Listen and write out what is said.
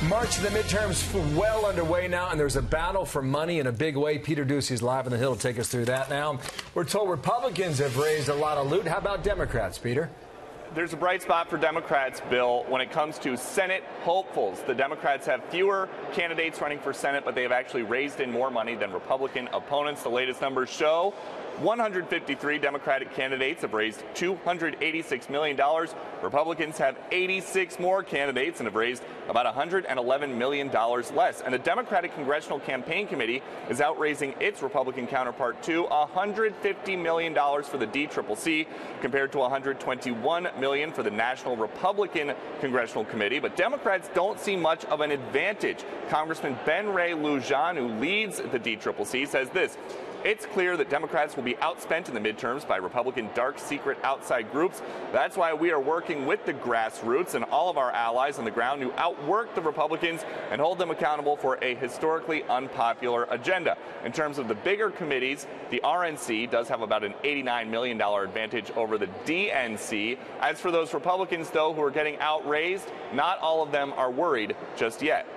March to the midterms well underway now, and there's a battle for money in a big way. Peter Doocy is live on the Hill to take us through that now. We're told Republicans have raised a lot of loot. How about Democrats, Peter? There's a bright spot for Democrats, Bill, when it comes to Senate hopefuls. The Democrats have fewer candidates running for Senate, but they have actually raised in more money than Republican opponents. The latest numbers show 153 Democratic candidates have raised $286 million. Republicans have 86 more candidates and have raised about $111 million less. And the Democratic Congressional Campaign Committee is out raising its Republican counterpart to $150 million for the DCCC, compared to $121 million for the National Republican Congressional Committee. But Democrats don't see much of an advantage. Congressman Ben Ray Lujan, who leads the DCCC, says this: "It's clear that Democrats will be outspent in the midterms by Republican dark secret outside groups. That's why we are working with the grassroots and all of our allies on the ground to outwork the Republicans and hold them accountable for a historically unpopular agenda." In terms of the bigger committees, the RNC does have about an $89 million advantage over the DNC. As for those Republicans, though, who are getting outraised, not all of them are worried just yet.